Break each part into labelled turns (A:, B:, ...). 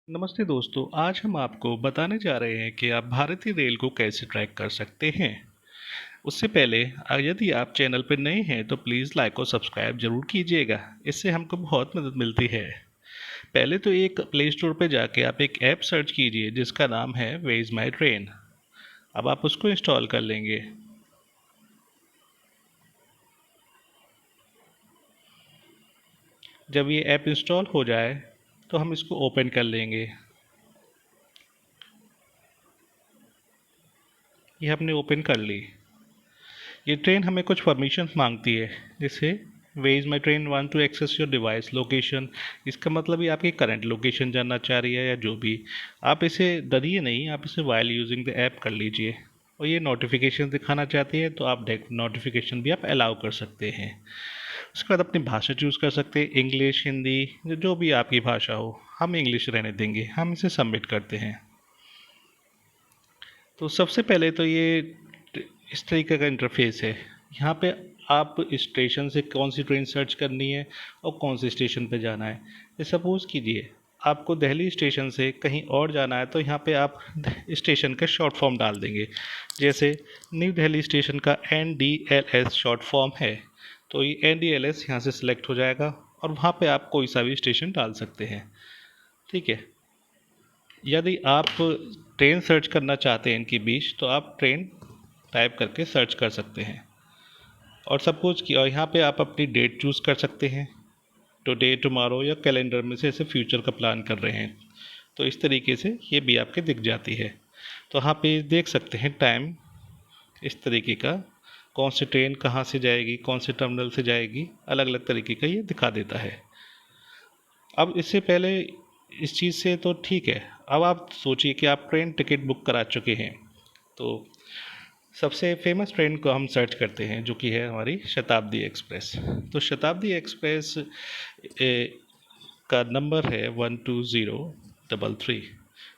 A: नमस्ते दोस्तों, आज हम आपको बताने जा रहे हैं कि आप भारतीय रेल को कैसे ट्रैक कर सकते हैं। उससे पहले यदि आप चैनल पर नए हैं तो प्लीज़ लाइक और सब्सक्राइब जरूर कीजिएगा। इससे हमको बहुत मदद मिलती है। पहले तो एक प्ले स्टोर पर जाके आप एक ऐप सर्च कीजिए जिसका नाम है वे इज़ माई ट्रेन। अब आप उसको इंस्टॉल कर लेंगे। जब ये ऐप इंस्टॉल हो जाए तो हम इसको ओपन कर लेंगे। ये हमने ओपन कर ली। ये ट्रेन हमें कुछ परमिशन मांगती है, जैसे where is my train want to access your device location. इसका मतलब ये आपकी करंट लोकेशन जानना चाह रही है या जो भी। आप इसे डरिए नहीं, आप इसे वाइल यूजिंग द ऐप कर लीजिए। और ये नोटिफिकेशन दिखाना चाहती है तो आप नोटिफिकेशन भी आप अलाउ कर सकते हैं। उसके बाद अपनी भाषा चूज़ कर सकते हैं, इंग्लिश, हिंदी, जो भी आपकी भाषा हो। हम इंग्लिश रहने देंगे। हम इसे सबमिट करते हैं। तो सबसे पहले तो ये इस तरीके का इंटरफेस है। यहाँ पे आप स्टेशन से कौन सी ट्रेन सर्च करनी है और कौन से स्टेशन पे जाना है। ये सपोज़ कीजिए आपको दिल्ली स्टेशन से कहीं और जाना है तो यहाँ पे आप स्टेशन का शॉर्ट फॉर्म डाल देंगे। जैसे न्यू दिल्ली स्टेशन का NDLS शॉर्ट फॉर्म है, तो ये NDLS यहाँ से सिलेक्ट हो जाएगा और वहाँ पे आप कोई सा भी स्टेशन डाल सकते हैं। ठीक है। यदि आप ट्रेन सर्च करना चाहते हैं इनके बीच तो आप ट्रेन टाइप करके सर्च कर सकते हैं। और सपोज कि और यहाँ पे आप अपनी डेट चूज़ कर सकते हैं, टुडे, टुमारो या कैलेंडर में से ऐसे फ्यूचर का प्लान कर रहे हैं तो इस तरीके से ये भी आपके दिख जाती है। तो यहाँ पे देख सकते हैं टाइम इस तरीके का, कौन सी ट्रेन कहाँ से जाएगी, कौन से टर्मिनल से जाएगी, अलग अलग तरीके का ये दिखा देता है। अब इससे पहले इस चीज़ से तो ठीक है। अब आप सोचिए कि आप ट्रेन टिकट बुक करा चुके हैं, तो सबसे फेमस ट्रेन को हम सर्च करते हैं जो कि है हमारी शताब्दी एक्सप्रेस। तो शताब्दी एक्सप्रेस का नंबर है 12033।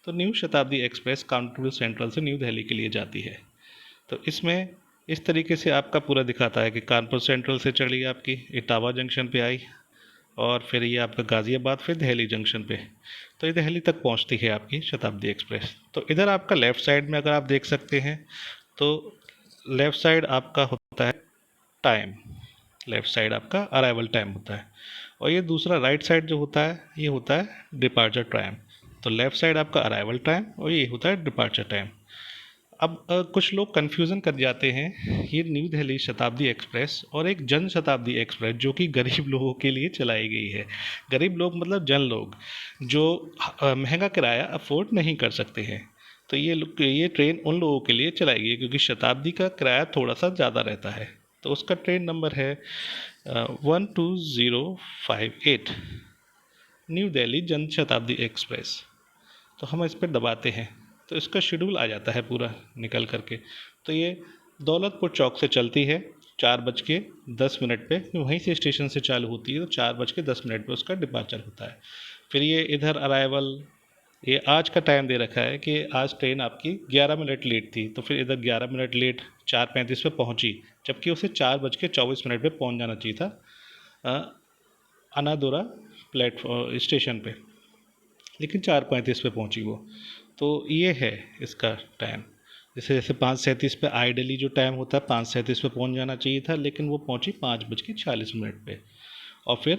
A: तो न्यू शताब्दी एक्सप्रेस कानपुर सेंट्रल से न्यू दिल्ली के लिए जाती है। तो इसमें इस तरीके से आपका पूरा दिखाता है कि कानपुर सेंट्रल से चली आपकी इटावा जंक्शन पे आई और फिर ये आपका गाज़ियाबाद, फिर दिल्ली जंक्शन पे। तो ये दिल्ली तक पहुंचती है आपकी शताब्दी एक्सप्रेस। तो इधर आपका लेफ़्ट साइड में अगर आप देख सकते हैं तो लेफ़्ट साइड आपका होता है टाइम, लेफ़्ट साइड आपका अराइवल टाइम होता है। और ये दूसरा राइट साइड जो होता है ये होता है डिपार्चर टाइम। तो लेफ़्ट साइड आपका अराइवल टाइम और ये होता है डिपार्चर टाइम। अब कुछ लोग कन्फ्यूज़न कर जाते हैं ये न्यू दिल्ली शताब्दी एक्सप्रेस और एक जन शताब्दी एक्सप्रेस जो कि गरीब लोगों के लिए चलाई गई है। गरीब लोग मतलब जन लोग जो महंगा किराया अफोर्ड नहीं कर सकते हैं। तो ये ट्रेन उन लोगों के लिए चलाई गई है क्योंकि शताब्दी का किराया थोड़ा सा ज़्यादा रहता है। तो उसका ट्रेन नंबर है 12058, न्यू दिल्ली जन शताब्दी एक्सप्रेस। तो हम इस पर दबाते हैं तो इसका शेड्यूल आ जाता है पूरा निकल करके। तो ये दौलतपुर चौक से चलती है 4:10 पे, वहीं से स्टेशन से चालू होती है। तो 4:10 पे उसका डिपार्चर होता है। फिर ये इधर अराइवल, ये आज का टाइम दे रखा है कि आज ट्रेन आपकी 11 मिनट लेट थी, तो फिर इधर 11 मिनट लेट 4:35 पे पहुंची, जबकि उसे 4:24 पे पहुंच जाना चाहिए था अनादोरा प्लेटफॉर्म स्टेशन पे, लेकिन 4:35 पे पहुंची वो। तो ये है इसका टाइम। जैसे जैसे 5:37 पे आई दिल्ली जो टाइम होता है 5:37 पे पहुंच जाना चाहिए था, लेकिन वो पहुंची 5:40 पे और फिर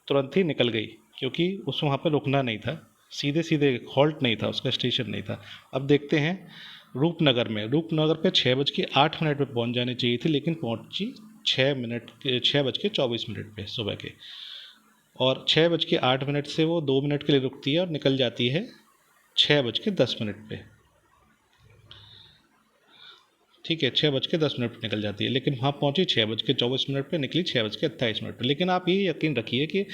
A: तुरंत ही निकल गई क्योंकि उस वहाँ पर रुकना नहीं था, सीधे सीधे हॉल्ट नहीं था, उसका स्टेशन नहीं था। अब देखते हैं रूपनगर पे 6:08 पे पहुंच जानी चाहिए थी, लेकिन पहुंची 6:24 पे सुबह के। और 6:08 से वो 2 मिनट के लिए रुकती है और निकल जाती है 6:10 पे। ठीक है, 6:10 पे निकल जाती है, लेकिन वहाँ पहुँची 6:24 पे, निकली 6:28 पे। लेकिन आप ये यकीन रखिए कि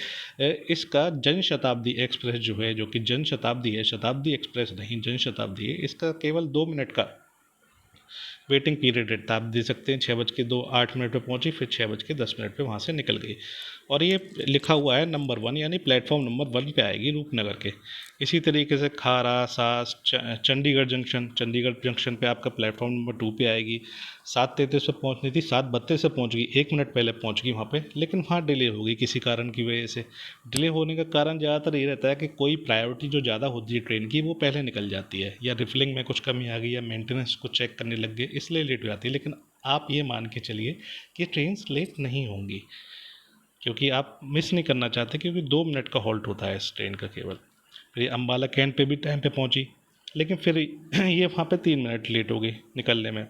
A: इसका जन शताब्दी एक्सप्रेस जो है, जो कि जन शताब्दी है, शताब्दी एक्सप्रेस नहीं जन शताब्दी है, इसका केवल 2 मिनट का वेटिंग पीरियड रहता है। आप दे सकते हैं 6:08 पे पहुंची, फिर 6:10 पे वहाँ से निकल गई। और ये लिखा हुआ है नंबर 1, यानी प्लेटफॉर्म नंबर 1 पे आएगी रूपनगर के। इसी तरीके से खारा, सास, चंडीगढ़ जंक्शन पे आपका प्लेटफॉर्म नंबर 2 पे आएगी। 7:33 पे पहुंचनी थी, 7:32 से पहुंच गई, 1 मिनट पहले पहुंच गई वहाँ पे, लेकिन वहाँ डिले हो गई किसी कारण की वजह से। डिले होने का कारण ज़्यादातर ये रहता है कि कोई प्रायोरिटी जो ज़्यादा होती है ट्रेन की वो पहले निकल जाती है, या रिफिलिंग में कुछ कमी आ गई, या मेंटेनेंस को चेक करने लग गए, इसलिए लेट हो जाती है। लेकिन आप ये मान के चलिए कि ट्रेन लेट नहीं होंगी, क्योंकि आप मिस नहीं करना चाहते, क्योंकि 2 मिनट का हॉल्ट होता है इस ट्रेन का केवल। फिर ये अम्बाला कैंट पे भी टाइम पे पहुंची, लेकिन फिर ये वहाँ पे 3 मिनट लेट हो गई निकलने में।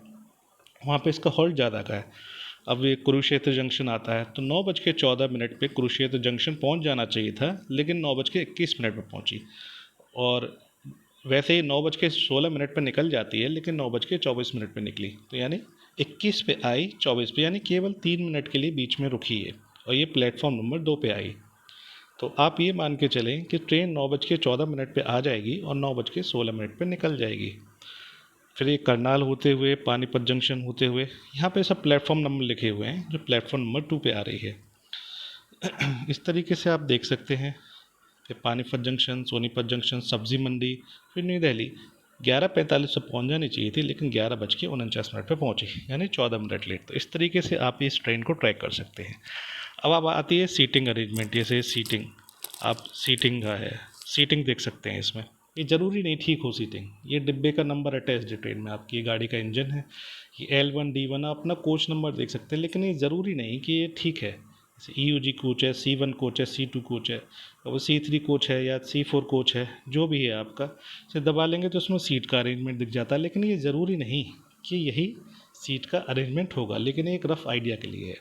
A: वहाँ पे इसका हॉल्ट ज़्यादा का है। अब ये कुरुक्षेत्र जंक्शन आता है तो 9:14 पे कुरुक्षेत्र जंक्शन पहुँच जाना चाहिए था, लेकिन 9:21 पे पहुँची। और वैसे ही 9:16 पे निकल जाती है, लेकिन 9:24 पे निकली, तो यानी 21 पे आई, 24 पे, यानी केवल 3 मिनट के लिए बीच में रुकी है, और ये प्लेटफॉर्म नंबर 2 पे आई। तो आप ये मान के चलें कि ट्रेन 9:14 पे आ जाएगी और 9:16 पे निकल जाएगी। फिर ये करनाल होते हुए, पानीपत जंक्शन होते हुए, यहाँ पे सब प्लेटफॉर्म नंबर लिखे हुए हैं जो प्लेटफॉर्म नंबर 2 पे आ रही है। इस तरीके से आप देख सकते हैं कि पानीपत जंक्शन, सोनीपत जंक्शन, सब्जी मंडी, फिर न्यू दिल्ली 11:45 से पहुँच जानी चाहिए थी, लेकिन 11:49 पे पहुँची, यानी 14 मिनट लेट। तो इस तरीके से आप इस ट्रेन को ट्रैक कर सकते हैं। अब आती है सीटिंग अरेंजमेंट। जैसे सीटिंग, आप सीटिंग का है, सीटिंग देख सकते हैं इसमें। ये ज़रूरी नहीं ठीक हो सीटिंग, ये डिब्बे का नंबर अटैच्ड है ट्रेन में, आपकी ये गाड़ी का इंजन है, ये L1 D1, आप अपना कोच नंबर देख सकते हैं, लेकिन ये ज़रूरी नहीं कि ये ठीक है। जैसे EUG कोच है, C1 कोच है, C2 कोच है, और C3 कोच है या C4 कोच है, जो भी है आपका, इसे दबा लेंगे तो उसमें सीट का अरेंजमेंट दिख जाता है। लेकिन ये ज़रूरी नहीं कि यही सीट का अरेंजमेंट होगा, लेकिन एक रफ़ आइडिया के लिए है।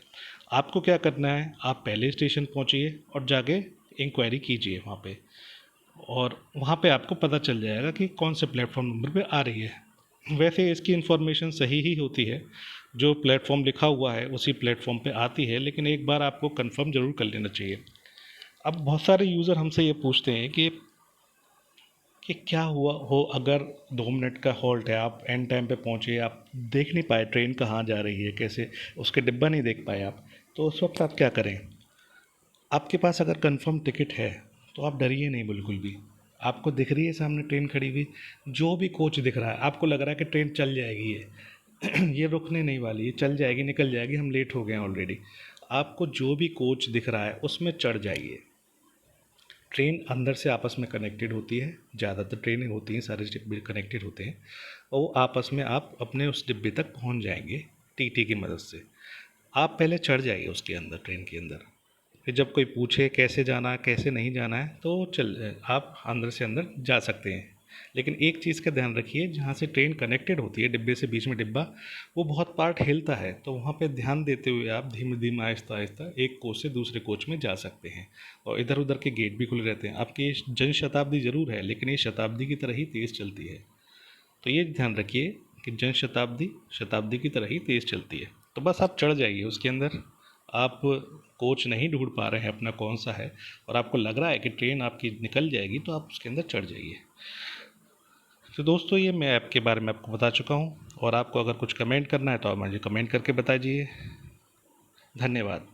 A: आपको क्या करना है, आप पहले स्टेशन पहुँचिए और जाके इंक्वायरी कीजिए वहाँ पे, और वहाँ पे आपको पता चल जाएगा कि कौन से प्लेटफॉर्म नंबर पे आ रही है। वैसे इसकी इन्फॉर्मेशन सही ही होती है, जो प्लेटफॉर्म लिखा हुआ है उसी प्लेटफॉर्म पे आती है, लेकिन एक बार आपको कंफर्म ज़रूर कर लेना चाहिए। अब बहुत सारे यूज़र हमसे ये पूछते हैं कि क्या हुआ हो अगर 2 मिनट का हॉल्ट है, आप एंड टाइम पे पहुँचे, आप देख नहीं पाए ट्रेन कहाँ जा रही है, कैसे उसके डिब्बा नहीं देख पाए आप, तो उस वक्त आप क्या करें। आपके पास अगर कंफर्म टिकट है तो आप डरिए नहीं बिल्कुल भी। आपको दिख रही है सामने ट्रेन खड़ी हुई, जो भी कोच दिख रहा है, आपको लग रहा है कि ट्रेन चल जाएगी, ये रुकने नहीं वाली, ये चल जाएगी, निकल जाएगी, हम लेट हो गए हैं ऑलरेडी। आपको जो भी कोच दिख रहा है उसमें चढ़ जाइए। ट्रेन अंदर से आपस में कनेक्टेड होती है, ज़्यादातर ट्रेनें होती हैं, सारे डिब्बे कनेक्टेड होते हैं, और वो आपस में आप अपने उस डिब्बे तक पहुंच जाएंगे टीटी की मदद से। आप पहले चढ़ जाइए उसके अंदर, ट्रेन के अंदर। फिर जब कोई पूछे कैसे जाना है, कैसे नहीं जाना है, तो आप अंदर से अंदर जा सकते हैं। लेकिन एक चीज़ का ध्यान रखिए, जहाँ से ट्रेन कनेक्टेड होती है डिब्बे से, बीच में डिब्बा, वो बहुत पार्ट हिलता है, तो वहाँ पे ध्यान देते हुए आप धीमे धीमे, आहिस्ता आहिस्ता एक कोच से दूसरे कोच में जा सकते हैं। और इधर उधर के गेट भी खुले रहते हैं। आपकी ये जन शताब्दी ज़रूर है, लेकिन ये शताब्दी की तरह ही तेज़ चलती है, तो ये ध्यान रखिए कि जन शताब्दी शताब्दी की तरह ही तेज़ चलती है। तो बस आप चढ़ जाइए उसके अंदर। आप कोच नहीं ढूंढ पा रहे हैं अपना कौन सा है, और आपको लग रहा है कि ट्रेन आपकी निकल जाएगी, तो आप उसके अंदर चढ़ जाइए। तो दोस्तों, ये मैं ऐप के बारे में आपको बता चुका हूँ, और आपको अगर कुछ कमेंट करना है तो आप मुझे कमेंट करके बताइए। धन्यवाद।